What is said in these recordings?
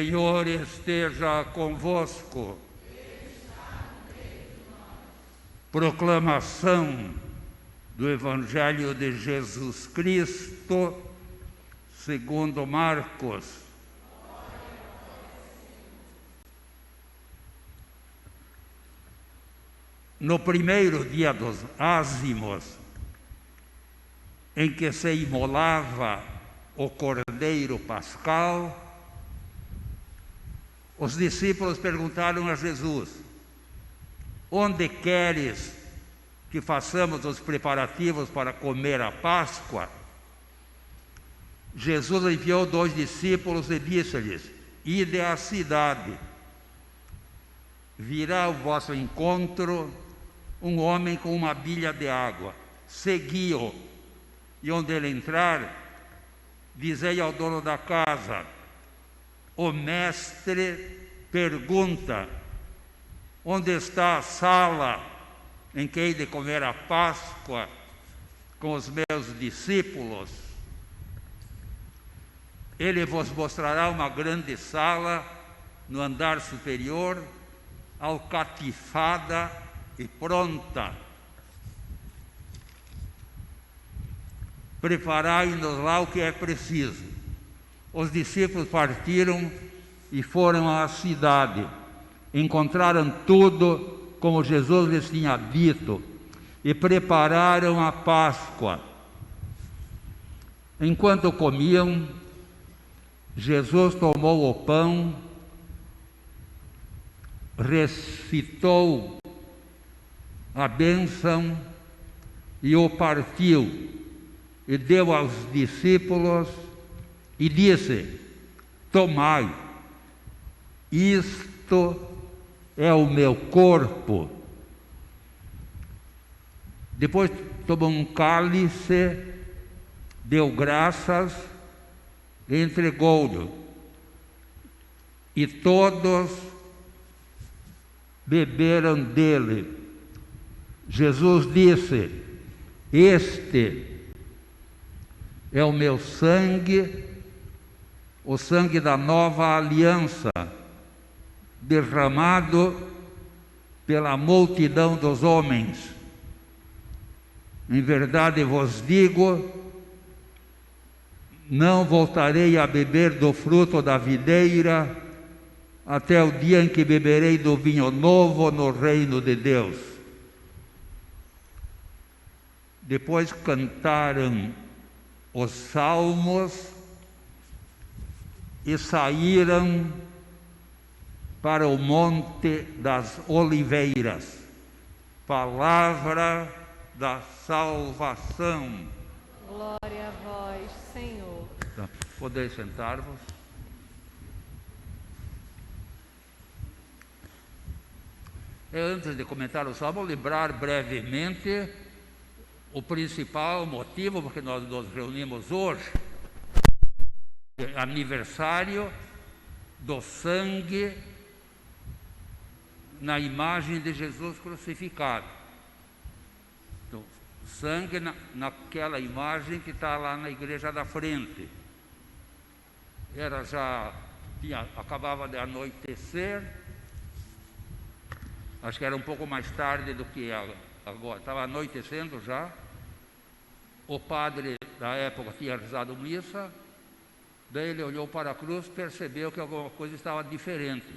Senhor esteja convosco. Proclamação do Evangelho de Jesus Cristo, segundo Marcos. No primeiro dia dos ázimos, em que se imolava o cordeiro pascal, os discípulos perguntaram a Jesus: onde queres que façamos os preparativos para comer a Páscoa? Jesus enviou 2 discípulos e disse-lhes: ide à cidade, virá ao vosso encontro um homem com uma bilha de água, segui-o, e onde ele entrar, dizei ao dono da casa: o mestre pergunta, onde está a sala em que hei de comer a Páscoa com os meus discípulos? Ele vos mostrará uma grande sala no andar superior, alcatifada e pronta. Preparai-nos lá o que é preciso. Os discípulos partiram e foram à cidade. Encontraram tudo como Jesus lhes tinha dito e prepararam a Páscoa. Enquanto comiam, Jesus tomou o pão, recitou a bênção e o partiu e deu aos discípulos e disse: tomai, isto é o meu corpo. Depois tomou um cálice, deu graças e entregou-lhe, e todos beberam dele. Jesus disse: este é o meu sangue, o sangue da nova aliança, derramado pela multidão dos homens. Em verdade vos digo, não voltarei a beber do fruto da videira até o dia em que beberei do vinho novo no reino de Deus. Depois cantaram os salmos e saíram para o Monte das Oliveiras. Palavra da salvação. Glória a vós, Senhor. Podeis sentar-vos. Antes de comentar o salmo, lembrar brevemente o principal motivo porque nós nos reunimos hoje: aniversário do sangue na imagem de Jesus crucificado. Então, sangue naquela imagem que está lá na igreja da frente. Acabava de anoitecer, acho que era um pouco mais tarde do que agora, estava anoitecendo já. O padre da época tinha rezado missa, daí ele olhou para a cruz, percebeu que alguma coisa estava diferente.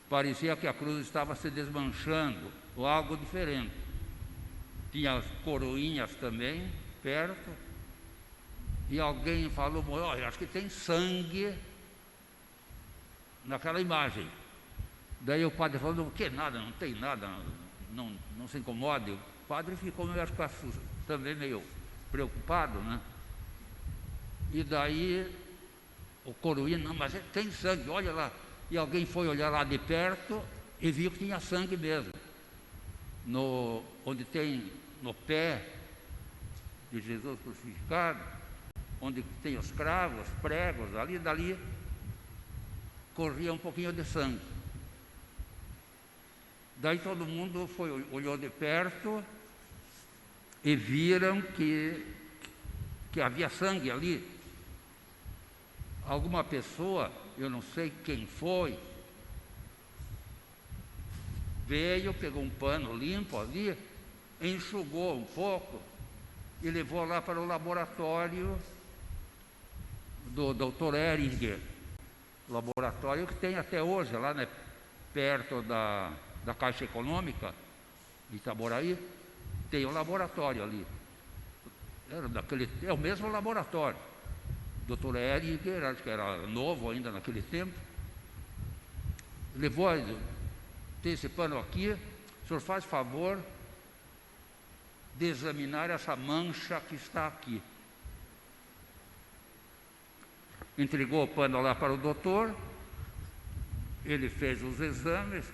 Parecia que a cruz estava se desmanchando, ou algo diferente. Tinha as coroinhas também perto, e alguém falou: olha, acho que tem sangue naquela imagem. Daí o padre falou: não, que nada, não tem nada, não se incomode. O padre ficou também meio preocupado, né? E daí o coroinha: não, mas tem sangue, olha lá. E alguém foi olhar lá de perto e viu que tinha sangue mesmo. Onde tem no pé de Jesus crucificado, onde tem os cravos, pregos, dali corria um pouquinho de sangue. Daí todo mundo olhou de perto e viram que havia sangue ali. Alguma pessoa, eu não sei quem foi, veio, pegou um pano limpo ali, enxugou um pouco e levou lá para o laboratório do Dr. Ehringer, laboratório que tem até hoje, lá, né, perto da Caixa Econômica, de Itaboraí, tem um laboratório ali. É o mesmo laboratório. Dr. Ehringer, acho que era novo ainda naquele tempo, levou, tem esse pano aqui, o senhor faz favor de examinar essa mancha que está aqui. Entregou o pano lá para o doutor, ele fez os exames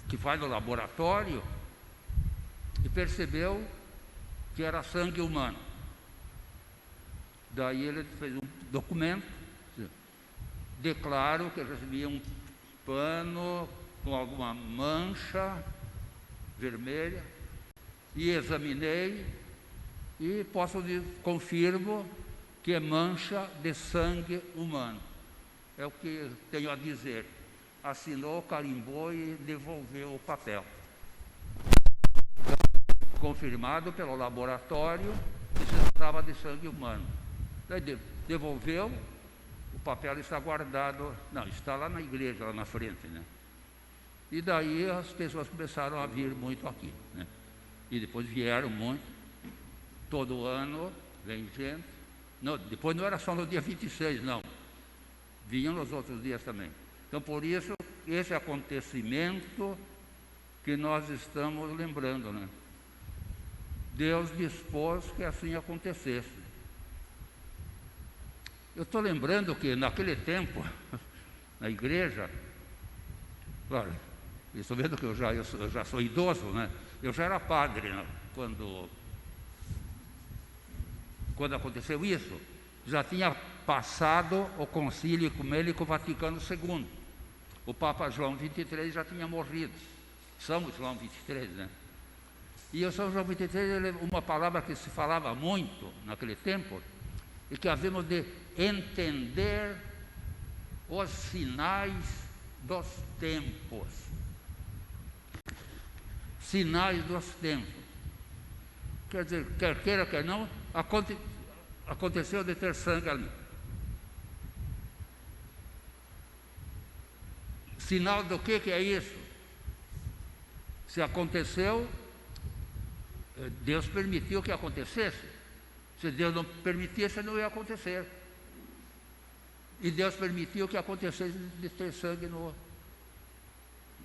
que faz no laboratório e percebeu que era sangue humano. Daí ele fez um documento, declaro que recebia um pano com alguma mancha vermelha e examinei e confirmo que é mancha de sangue humano. É o que tenho a dizer. Assinou, carimbou e devolveu o papel. Confirmado pelo laboratório que se tratava de sangue humano. Daí devolveu, o papel está guardado, não, está lá na igreja, lá na frente, né? E daí as pessoas começaram a vir muito aqui, né? E depois vieram muito, todo ano vem gente. Não, depois não era só no dia 26, não. Vinham nos outros dias também. Então, por isso, esse acontecimento que nós estamos lembrando, né? Deus dispôs que assim acontecesse. Eu estou lembrando que naquele tempo, na igreja, claro, estou vendo que eu já sou idoso, né? Eu já era padre, né? Quando aconteceu isso. Já tinha passado o concílio ecumênico Vaticano II. O Papa João XXIII já tinha morrido. São João XXIII, né? E o São João XXIII, uma palavra que se falava muito naquele tempo, e que havemos de entender os sinais dos tempos. Sinais dos tempos. Quer dizer, quer queira, quer não, aconteceu de ter sangue ali. Sinal do que é isso? Se aconteceu, Deus permitiu que acontecesse. Se Deus não permitisse, não ia acontecer. E Deus permitiu que acontecesse de ter sangue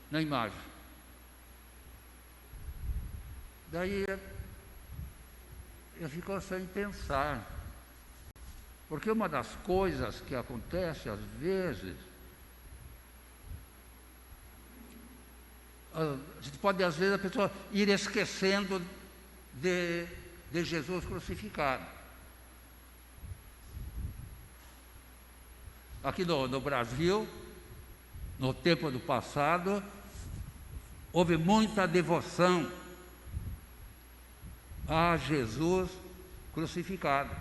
na imagem. Daí eu fico sem pensar. Porque uma das coisas que acontece às vezes, a gente pode às vezes a pessoa ir esquecendo de Jesus crucificado. Aqui no Brasil, no tempo do passado, houve muita devoção a Jesus crucificado.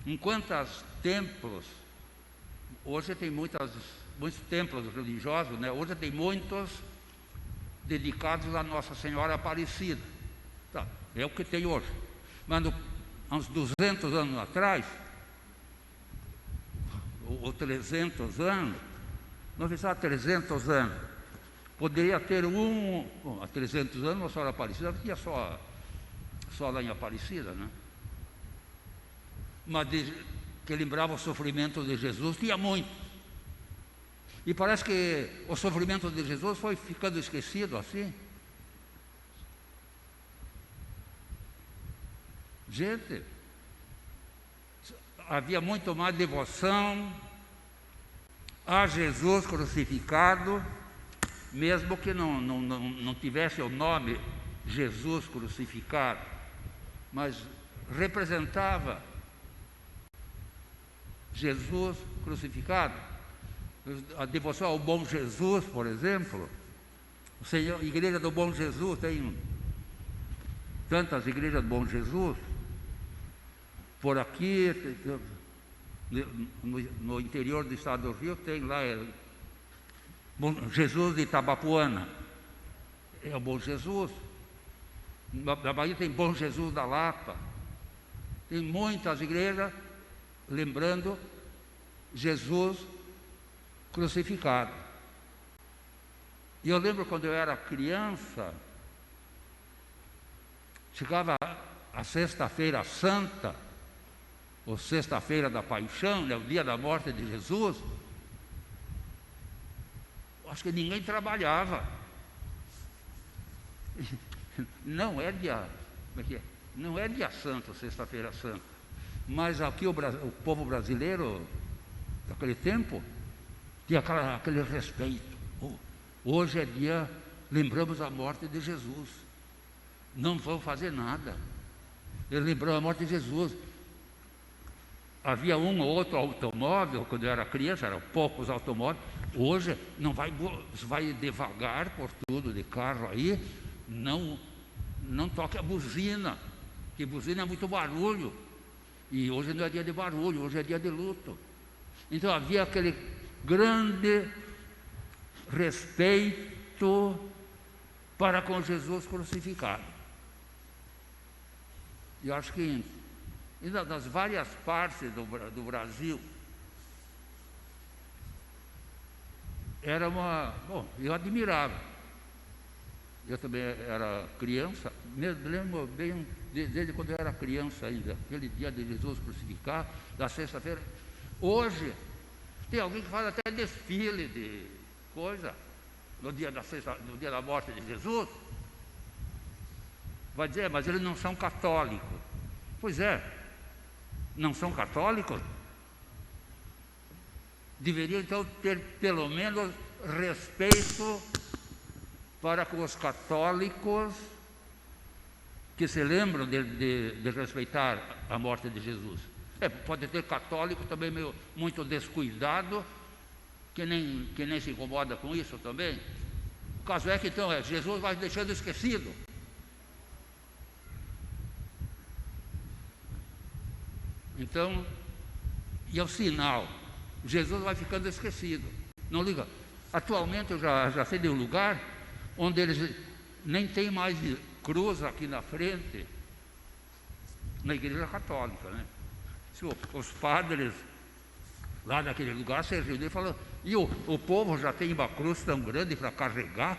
Em quantos templos, hoje tem muitos templos religiosos, né? Hoje tem muitos dedicados a Nossa Senhora Aparecida. Tá, é o que tem hoje. Mas há uns 200 anos atrás, ou 300 anos, não sei se há 300 anos, poderia ter há 300 anos, Nossa Senhora Aparecida não tinha só lá em Aparecida, né? Mas que lembrava o sofrimento de Jesus, tinha muito. E parece que o sofrimento de Jesus foi ficando esquecido assim. Gente, havia muito mais devoção a Jesus crucificado, mesmo que não tivesse o nome Jesus crucificado, mas representava Jesus crucificado. A devoção ao Bom Jesus, por exemplo, a Igreja do Bom Jesus, tem tantas igrejas do Bom Jesus, por aqui, no interior do estado do Rio tem lá Jesus de Itabapuana, é o Bom Jesus. Na Bahia tem Bom Jesus da Lapa. Tem muitas igrejas lembrando Jesus crucificado. E eu lembro quando eu era criança, chegava a Sexta-feira Santa, ou Sexta-feira da Paixão, né, o dia da morte de Jesus, acho que ninguém trabalhava. Não é dia, como é que é? Não é dia santo, Sexta-feira Santa. Mas aqui o povo brasileiro, daquele tempo, tinha aquele respeito. Hoje é dia, lembramos a morte de Jesus. Não vão fazer nada. Ele lembrou a morte de Jesus. Havia um ou outro automóvel, quando eu era criança, eram poucos automóveis. Hoje não vai devagar por tudo de carro aí, não toque a buzina, que buzina é muito barulho. E hoje não é dia de barulho, hoje é dia de luto. Então havia aquele grande respeito para com Jesus crucificado. E acho que das várias partes do Brasil, era bom, eu admirava. Eu também era criança, me lembro bem, desde quando eu era criança ainda, aquele dia de Jesus crucificado, da sexta-feira. Hoje, tem alguém que faz até desfile de coisa, no dia da morte de Jesus. Vai dizer, mas eles não são católicos. Pois é, não são católicos? Deveriam então ter pelo menos respeito para com os católicos que se lembram de respeitar a morte de Jesus. Pode ter católico também muito descuidado, que nem se incomoda com isso também. O caso é que então Jesus vai deixando esquecido. Então, e é o sinal, Jesus vai ficando esquecido. Não liga. Atualmente eu já sei de um lugar onde eles nem tem mais cruz aqui na frente, na igreja católica, né? Os padres lá naquele lugar se reuniram e falaram, e o povo já tem uma cruz tão grande para carregar,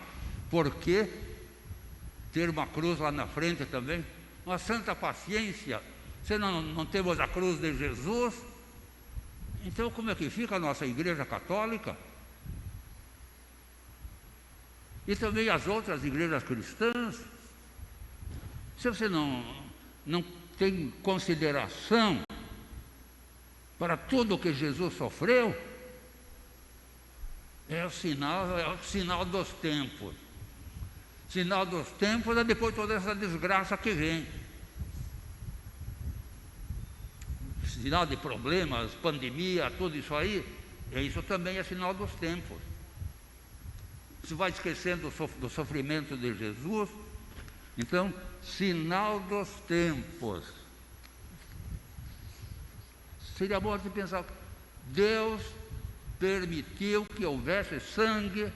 por que ter uma cruz lá na frente também? Uma santa paciência, se não temos a cruz de Jesus, então como é que fica a nossa igreja católica? E também as outras igrejas cristãs. Se você não tem consideração para tudo o que Jesus sofreu, é o sinal dos tempos. Sinal dos tempos é depois toda essa desgraça que vem. Sinal de problemas, pandemia, tudo isso aí, isso também é sinal dos tempos. Você vai esquecendo do sofrimento de Jesus. Então, sinal dos tempos. Seria bom de pensar, Deus permitiu que houvesse sangue.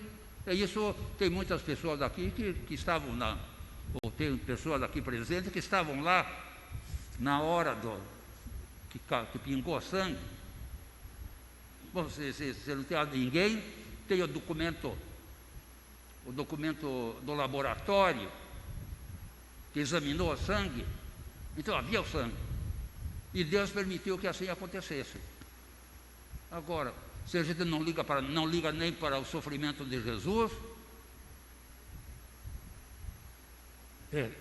E isso tem muitas pessoas aqui que estavam ou tem pessoas aqui presentes que estavam lá na hora que pingou sangue. Bom, se não tem ninguém, tem o documento do laboratório que examinou o sangue. Então havia o sangue. E Deus permitiu que assim acontecesse. Agora, se a gente não liga nem para o sofrimento de Jesus,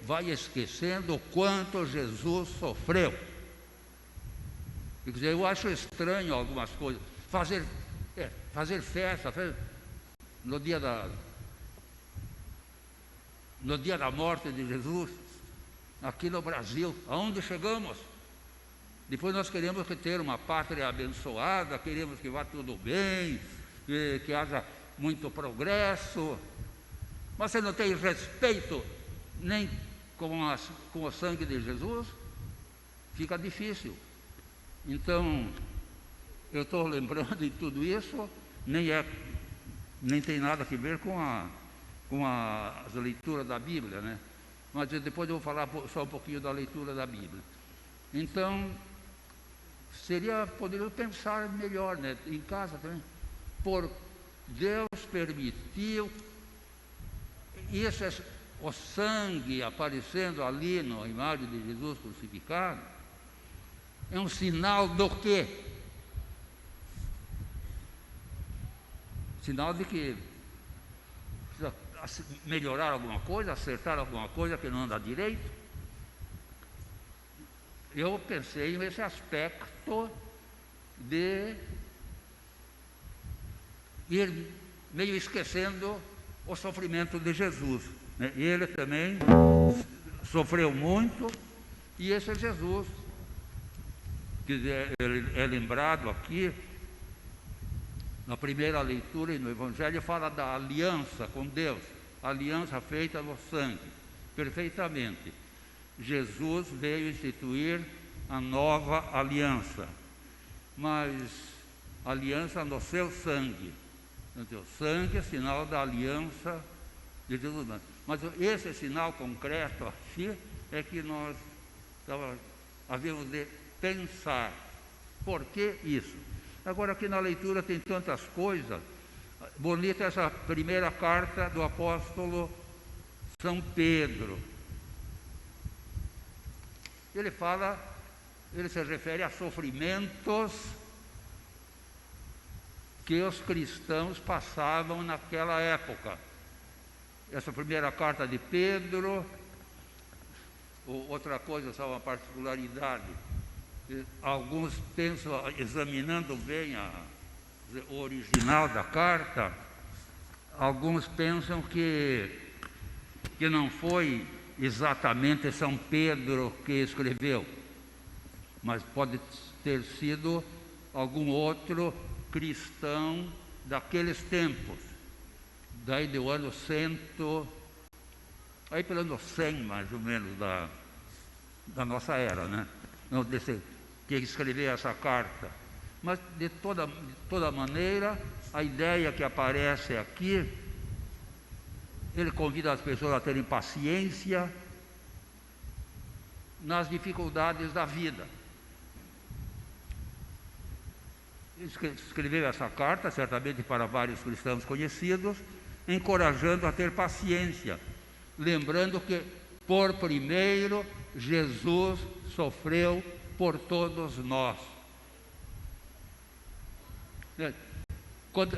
vai esquecendo o quanto Jesus sofreu. Quer dizer, eu acho estranho algumas coisas. Fazer festa no dia da morte de Jesus, aqui no Brasil, aonde chegamos? Depois nós queremos ter uma pátria abençoada, queremos que vá tudo bem, que haja muito progresso, mas você não tem respeito nem com o sangue de Jesus, fica difícil. Então, eu estou lembrando de tudo isso, nem tem nada a ver com as leituras da Bíblia, né? Mas depois eu vou falar só um pouquinho da leitura da Bíblia. Então, poderia pensar melhor, né? Em casa também. Deus permitiu, isso, o sangue aparecendo ali na imagem de Jesus crucificado, é um sinal do quê? Sinal de que precisa melhorar alguma coisa, acertar alguma coisa que não anda direito. Eu pensei nesse aspecto de ir meio esquecendo o sofrimento de Jesus, né? Ele também sofreu muito, e esse é Jesus, que ele é lembrado aqui na primeira leitura e no Evangelho, fala da aliança com Deus, aliança feita no sangue, perfeitamente. Jesus veio instituir a nova aliança, mas aliança no seu sangue. O sangue é sinal da aliança de Jesus. Mas esse sinal concreto aqui é que nós havíamos de pensar. Por que isso? Agora, aqui na leitura tem tantas coisas. Bonita essa primeira carta do apóstolo São Pedro. Ele se refere a sofrimentos que os cristãos passavam naquela época. Essa primeira carta de Pedro, outra coisa, só uma particularidade, alguns pensam, examinando bem o original da carta, alguns pensam que não foi exatamente São Pedro que escreveu, mas pode ter sido algum outro cristão daqueles tempos, daí do ano 100, aí pelo ano 100 mais ou menos da nossa era, né? Não, que escreveu essa carta. Mas de toda maneira, a ideia que aparece aqui, ele convida as pessoas a terem paciência nas dificuldades da vida. Escreveu essa carta, certamente para vários cristãos conhecidos, encorajando a ter paciência, lembrando que, por primeiro, Jesus sofreu por todos nós. Quando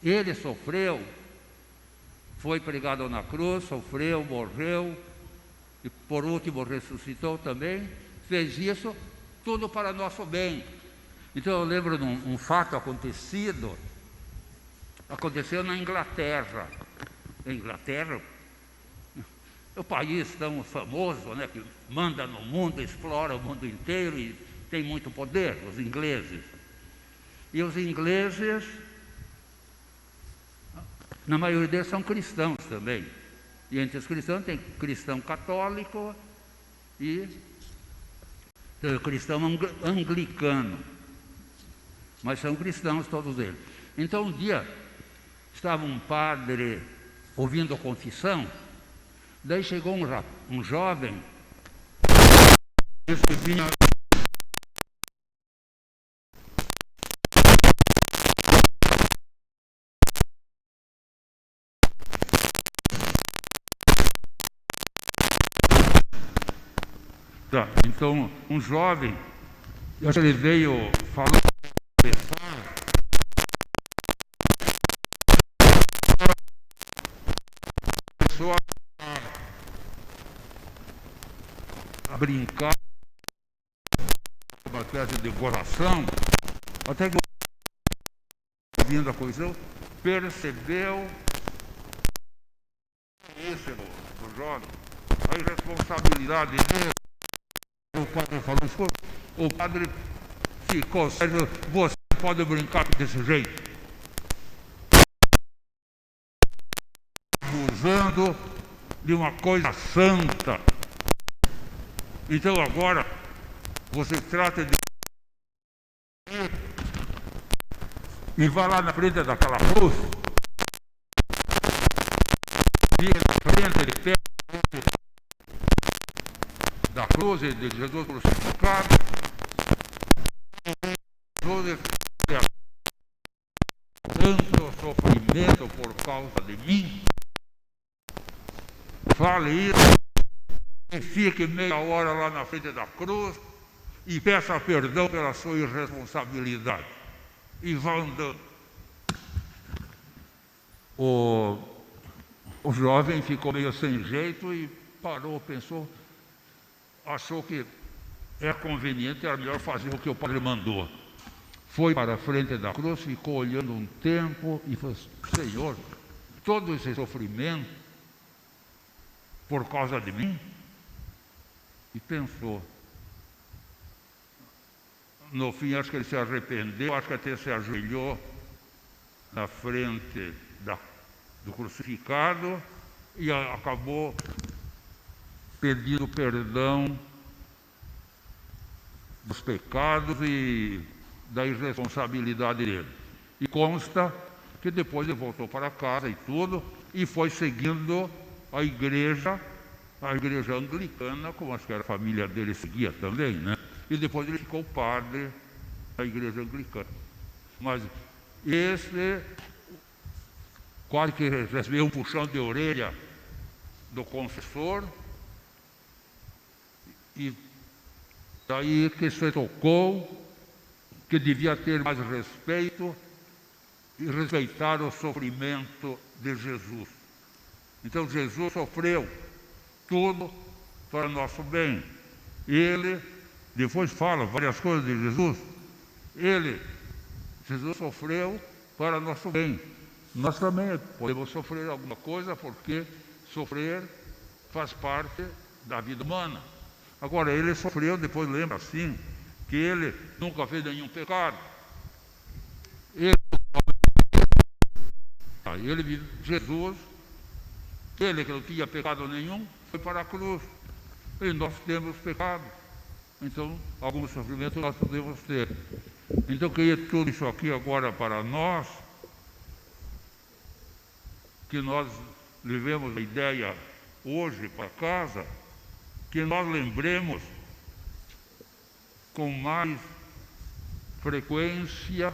ele sofreu, foi pregado na cruz, sofreu, morreu, e por último ressuscitou também, fez isso tudo para nosso bem. Então eu lembro de um fato aconteceu na Inglaterra. A Inglaterra é um país tão famoso, né, que manda no mundo, explora o mundo inteiro e tem muito poder, os ingleses. E os ingleses, na maioria deles, são cristãos também. E entre os cristãos tem cristão católico e cristão anglicano. Mas são cristãos todos eles. Então um dia estava um padre ouvindo a confissão, daí chegou um jovem que vinha então um jovem, ele veio falando a brincar, uma espécie de decoração, até que vindo a coisa, percebeu esse do jovem, a irresponsabilidade dele. O padre falou, o padre ficou sério, você pode brincar desse jeito, abusando de uma coisa santa. Então agora você trata de e vai lá na frente daquela cruz, e na frente ele pega da cruz de Jesus crucificado, Jesus tanto sofrimento por causa de mim. Fale isso e fique meia hora lá na frente da cruz e peça perdão pela sua irresponsabilidade. E vá andando. O jovem ficou meio sem jeito e parou, pensou, achou que é conveniente, era melhor fazer o que o padre mandou. Foi para a frente da cruz, ficou olhando um tempo e falou: Senhor, todo esse sofrimento por causa de mim? E pensou. No fim, acho que ele se arrependeu, acho que até se ajoelhou na frente do crucificado e acabou pedindo perdão dos pecados e da irresponsabilidade dele. E consta que depois ele voltou para casa e tudo, e foi seguindo a igreja anglicana, como acho que era a família dele seguia também, né? E depois ele ficou padre da igreja anglicana. Mas esse quase que recebeu um puxão de orelha do confessor, e daí que se tocou que devia ter mais respeito e respeitar o sofrimento de Jesus. Então Jesus sofreu tudo para nosso bem. Ele, depois fala várias coisas de Jesus, Jesus sofreu para nosso bem. Nós também podemos sofrer alguma coisa, porque sofrer faz parte da vida humana. Agora, ele sofreu, depois lembra assim, que ele nunca fez nenhum pecado. Jesus, ele que não tinha pecado nenhum, foi para a cruz. E nós temos pecado. Então, algum sofrimento nós podemos ter. Então, eu queria tudo isso aqui agora para nós, que nós levemos a ideia hoje para casa, que nós lembremos com mais frequência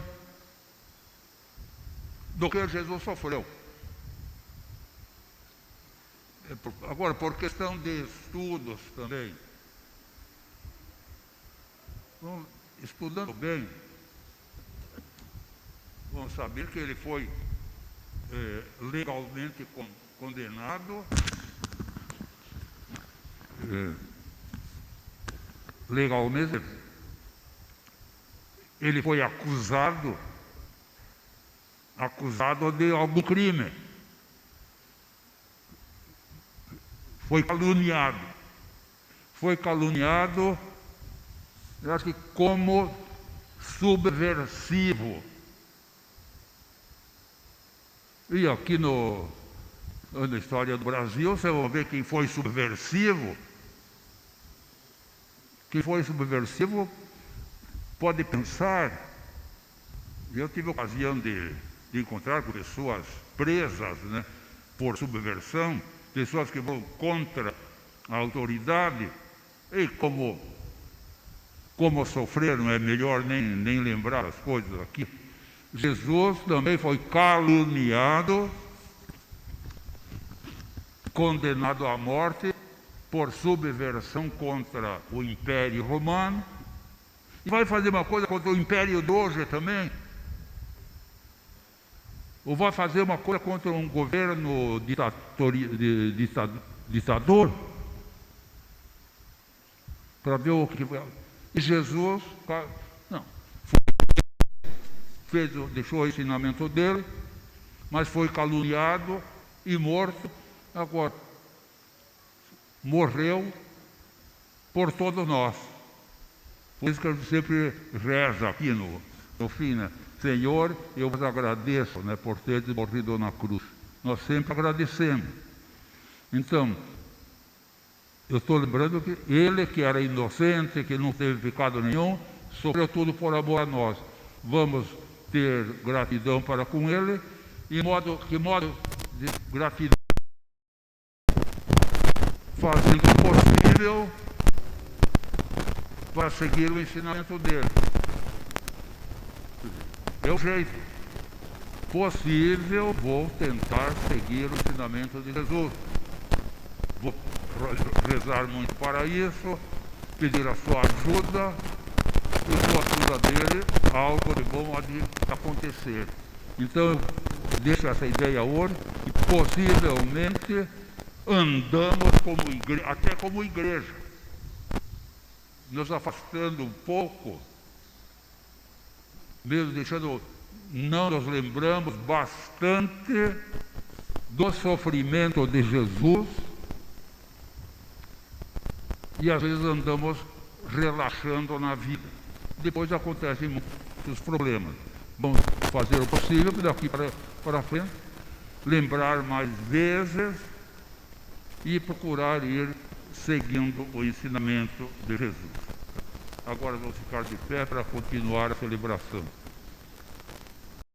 do que Jesus sofreu. Agora, por questão de estudos também, estudando bem, vamos saber que ele foi legalmente condenado, legalmente ele foi acusado de algum crime. Foi caluniado, eu acho que como subversivo. E aqui na história do Brasil, você vai ver quem foi subversivo. Quem foi subversivo pode pensar. Eu tive a ocasião de encontrar com pessoas presas, né, por subversão, pessoas que vão contra a autoridade, e como sofreram, é melhor nem lembrar as coisas aqui. Jesus também foi caluniado, condenado à morte por subversão contra o Império Romano, e vai fazer uma coisa contra o Império de hoje também, ou vai fazer uma coisa contra um governo ditador, para ver o que vai. E Jesus não deixou o ensinamento dele, mas foi caluniado e morto. Agora morreu por todos nós. Por isso que eu sempre rezo aqui no fim, né? Senhor, eu vos agradeço, né, por teres morrido na cruz. Nós sempre agradecemos. Então, eu estou lembrando que ele, que era inocente, que não teve pecado nenhum, sofreu tudo por amor a nós. Vamos ter gratidão para com Ele, que modo de gratidão? Fazendo o possível para seguir o ensinamento dele. É o jeito possível, vou tentar seguir o ensinamento de Jesus. Vou rezar muito para isso, pedir a sua ajuda, e com a ajuda dele, algo de bom há de acontecer. Então, eu deixo essa ideia hoje, que possivelmente andamos como igreja, até como igreja, nos afastando um pouco, mesmo deixando, não nos lembramos bastante do sofrimento de Jesus, e às vezes andamos relaxando na vida. Depois acontecem muitos problemas. Vamos fazer o possível daqui para frente, lembrar mais vezes e procurar ir seguindo o ensinamento de Jesus. Agora vamos ficar de pé para continuar a celebração.